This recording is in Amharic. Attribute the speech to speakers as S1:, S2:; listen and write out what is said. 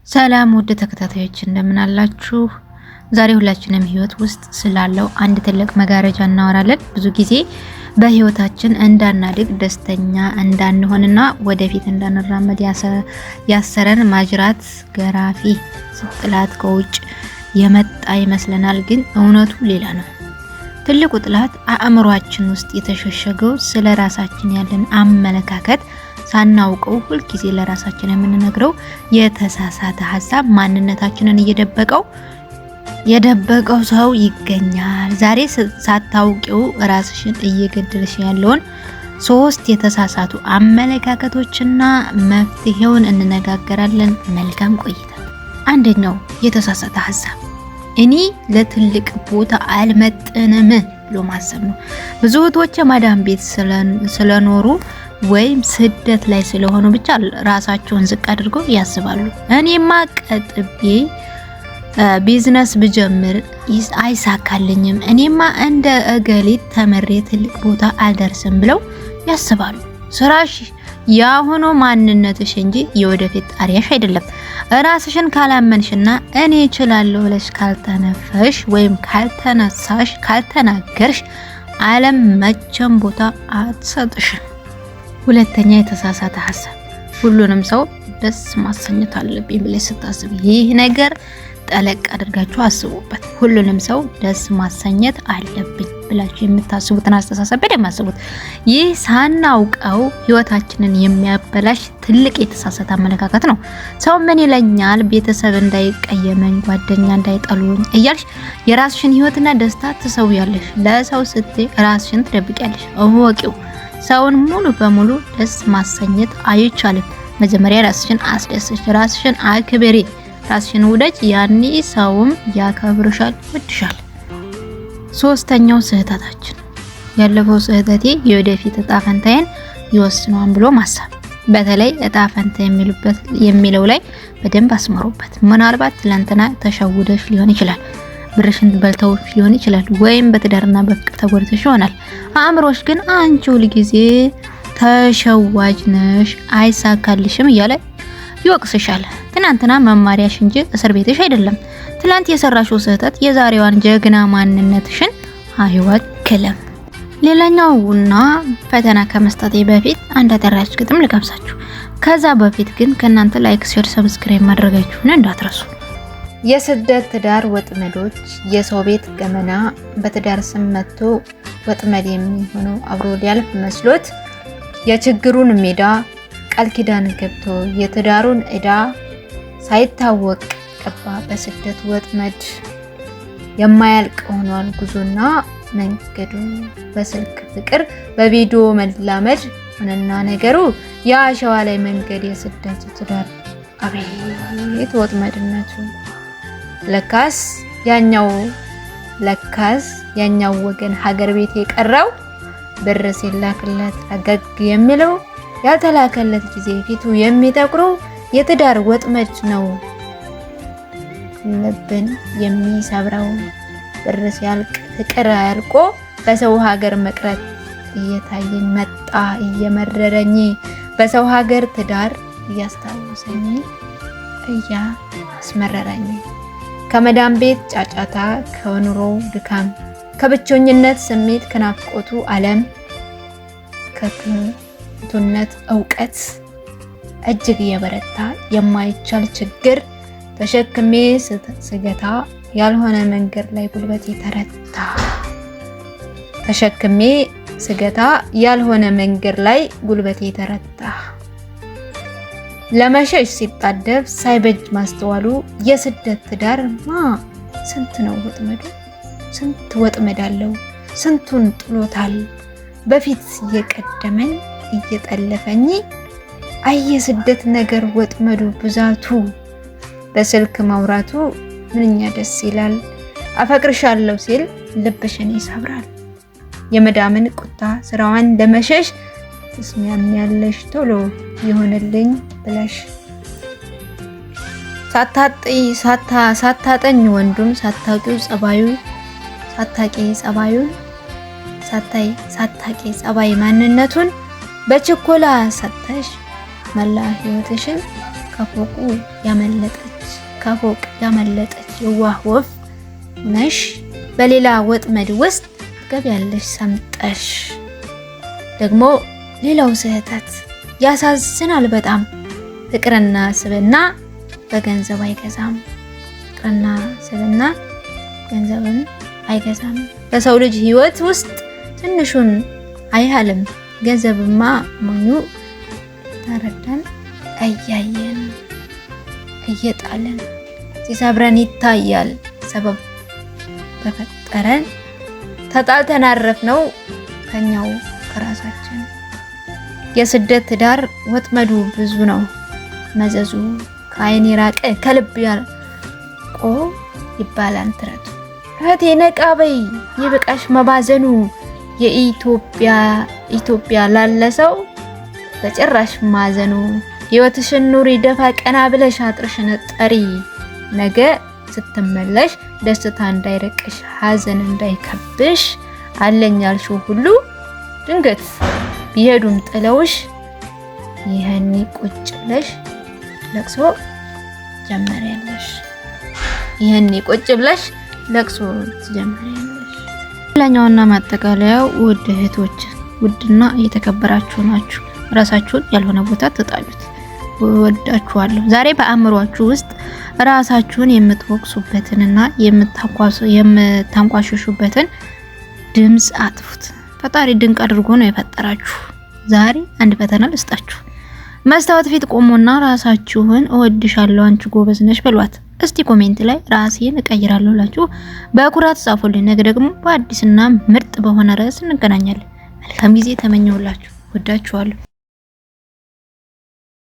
S1: ሰላም ወደ ተከታታዮች እንደምን አላችሁ? ዛሬ ሁላችንም ህይወት ውስጥ ስላለው አንድ ትልቅ መጋረጃ እናወራለን። ብዙ ጊዜ በህይወታችን እንዳናድግ ደስተኛ እንዳንሆንና ወደፊት እንዳንራመድ ያሰረን ማጅራት ገራፊ ጥላት ከውጭ የመጣ ይመስለናል፣ ግን እውነቱ ሌላ ነው። ትልቁ ጥላት አእምሯችን ውስጥ የተሸሸገው ስለ ራሳችን ያለን አመለካከት ሳናውቀው ሁልጊዜ ለራሳችን የምንነግረው የተሳሳተ ሐሳብ ማንነታችንን የደበቀው ሰው ይገኛል። ዛሬ ሳታውቂው ራስሽን እየገደልሽ ያለውን 3 የተሳሳቱ አመለካከቶችና መፍትሄውን እንነጋገራለን። መልካም ቆይታ። አንደኛው የተሳሳተ ሐሳብ እኔ ለትልቅ ቦታ አልመጥንም ብሎ ማሰብ ነው። ብዙ እህቶች ማዳም ቤት ስለኖሩ ወይም ስደት ላይ ስለሆኑ ብቻ ራሳቸውን ዝቅ አድርገው ያስባሉ። እኔማ ቀጥቤ ቢዝነስ ብጀምር አይሳካልኝም፣ እኔማ እንደ እገሊት ተመሬ ትልቅ ቦታ አልደርስም ብለው ያስባሉ። ስራሽ ያሁኑ ማንነትሽ እንጂ የወደፊት ጣሪያሽ አይደለም። ራስሽን ካላመንሽና እኔ እችላለሁ ብለሽ ካልተነፈሽ ወይም ካልተነሳሽ፣ ካልተናገርሽ ዓለም መቼም ቦታ አትሰጥሽም። ሁለተኛ የተሳሳተ ሐሳብ ሁሉንም ሰው ደስ ማሰኘት አለብኝ ብለሽ ስታስብ፣ ይህ ነገር ጠለቅ አድርጋችሁ አስቡበት። ሁሉንም ሰው ደስ ማሰኘት አለብኝ ብላችሁ የምታስቡትን አስተሳሰብ በደንብ አስቡት። ይህ ሳናውቀው ህይወታችንን የሚያበላሽ ትልቅ የተሳሳተ አመለካከት ነው። ሰው ምን ይለኛል፣ ቤተሰብ እንዳይቀየመኝ፣ ጓደኛ እንዳይጠሉኝ እያልሽ የራስሽን ህይወትና ደስታ ትሰውያለሽ። ለሰው ስትይ ራስሽን ትደብቂያለሽ። እወቂው፣ ሰውን ሙሉ በሙሉ ደስ ማሰኘት አይቻልም። መጀመሪያ ራስሽን አስደስች፣ ራስሽን አክብሪ፣ ራስሽን ውደጅ። ያኔ ሰውም ያከብርሻል፣ ይወድሻል። ሶስተኛው ስህተታችን ያለፈው ስህተቴ የወደፊት እጣ ፈንታዬን ይወስነዋል ብሎ ማሰብ። በተለይ እጣ ፈንታ የሚለው ላይ በደንብ አስመሩበት። ምናልባት ትላንትና ተሸውደሽ ሊሆን ይችላል፣ ብርሽን በልተውሽ ሊሆን ይችላል፣ ወይም በትዳርና በፍቅር ተጎድተሽ ይሆናል። አእምሮሽ ግን አንቺ ሁልጊዜ ተሸዋጅ ነሽ፣ አይሳካልሽም እያለ ይወቅስሻል። ትናንትና መማሪያሽ እንጂ እስር ቤትሽ አይደለም። ትላንት የሰራሽው ስህተት የዛሬዋን ጀግና ማንነትሽን አይወክልም። ሌላኛውና ፈተና ከመስጠቴ በፊት አንድ አጠራች ግጥም ልጋብዛችሁ። ከዛ በፊት ግን ከናንተ ላይክ፣ ሼር፣ ሰብስክራይብ ማድረጋችሁን እንዳትረሱ። የስደት ትዳር ወጥመዶች፣ የሰው ቤት ገመና በትዳር ስም መጥቶ ወጥመድ የሚሆነው አብሮ ሊያልፍ መስሎት የችግሩን ሜዳ ቃል ኪዳን ገብቶ የትዳሩን ዕዳ ሳይታወቅ ቀባ በስደት ወጥመድ። የማያልቅ ሆኗል ጉዞና መንገዱ በስልክ ፍቅር በቪዲዮ መላመድ ሆነና ነገሩ የአሸዋ ላይ መንገድ የስደት ትዳር አቤት ወጥመድነቱ። ለካስ ያኛው ወገን ሀገር ቤት የቀረው ብር ሲላክለት ፈገግ የሚለው ያልተላከለት ጊዜ ፊቱ የሚጠቁረው የትዳር ወጥመድ ነው ልብን የሚሰብረው። ብር ሲያልቅ ፍቅር ያልቆ በሰው ሀገር መቅረት እየታየኝ መጣ እየመረረኝ፣ በሰው ሀገር ትዳር እያስታወሰኝ እያስመረረኝ። ከመዳም ቤት ጫጫታ፣ ከኑሮ ድካም፣ ከብቸኝነት ስሜት፣ ከናፍቆቱ ዓለም፣ ከክንቱነት እውቀት እጅግ የበረታ የማይቻል ችግር ተሸክሜ ስገታ ያልሆነ መንገድ ላይ ጉልበቴ ተረታ። ተሸክሜ ስገታ ያልሆነ መንገድ ላይ ጉልበቴ ተረታ። ለመሸሽ ሲጣደፍ ሳይበጅ ማስተዋሉ የስደት ትዳር ስንት ነው ወጥመዱ፣ ስንት ወጥመድ አለው፣ ስንቱን ጥሎታል በፊት እየቀደመኝ እየጠለፈኝ። አየ ስደት ነገር ወጥመዱ ብዛቱ፣ በስልክ ማውራቱ ምንኛ ደስ ይላል። አፈቅርሻለሁ ሲል ልብሽን ይሰብራል። የመዳምን ቁጣ ስራዋን ለመሸሽ ትስሚያለሽ ቶሎ ይሆንልኝ ብለሽ። ሳታጠኝ ወንዱን ሳታቂ ጸባይ ማንነቱን በችኮላ ሰጥተሽ መላ ህይወትሽን ከፎቅ ያመለጠች የዋህ ወፍ ነሽ። በሌላ ወጥመድ ውስጥ ትገቢያለሽ ሰምጠሽ። ደግሞ ሌላው ስህተት ያሳዝናል በጣም። ፍቅርና ስብና በገንዘብ አይገዛም። ፍቅርና ስብና ገንዘብን አይገዛም። በሰው ልጅ ህይወት ውስጥ ትንሹን አይሃልም። ገንዘብማ ሞኙ ተረዳን እያየን እየጣለን ሲሰብረን ይታያል። ሰበብ በፈጠረን ተጣልተን አረፍነው ከኛው ከራሳችን። የስደት ዳር ወጥመዱ ብዙ ነው መዘዙ። ከአይን የራቀ ከልብ ያርቆ ይባላል ተረቱ። እህቴ ነቃ በይ ይብቃሽ መባዘኑ። የኢትዮጵያ ላለ ሰው በጭራሽ ማዘኑ። ህይወትሽን ኑሪ ደፋ ቀና ብለሽ አጥርሽን ጠሪ። ነገ ስትመለሽ ደስታ እንዳይረቅሽ ሀዘን እንዳይከብሽ። አለኝ ያልሽው ሁሉ ድንገት ቢሄዱም ጥለውሽ ይሄኔ ቁጭ ብለሽ ለቅሶ ጀመሪያለሽ። ይሄኔ ቁጭ ብለሽ ለቅሶ ትጀምሪያለሽ። ሌላኛውና ማጠቃለያው ውድ እህቶች ውድና የተከበራችሁ ናችሁ። ራሳችሁን ያልሆነ ቦታ ተጣሉት። ወዳችኋለሁ። ዛሬ በአእምሯችሁ ውስጥ ራሳችሁን የምትወቅሱበትንና የምታንቋሽሹበትን ድምጽ አጥፉት። ፈጣሪ ድንቅ አድርጎ ነው የፈጠራችሁ። ዛሬ አንድ ፈተና ልስጣችሁ። መስታወት ፊት ቆሙና ራሳችሁን እወድሻለሁ አንቺ ጎበዝ ነሽ በሏት። እስቲ ኮሜንት ላይ ራሴን እቀይራለሁ ላችሁ በኩራት ጻፉልኝ። ነገ ደግሞ በአዲስና ምርጥ በሆነ ርዕስ እንገናኛለን። መልካም ጊዜ ተመኘውላችሁ። ወዳችኋለሁ።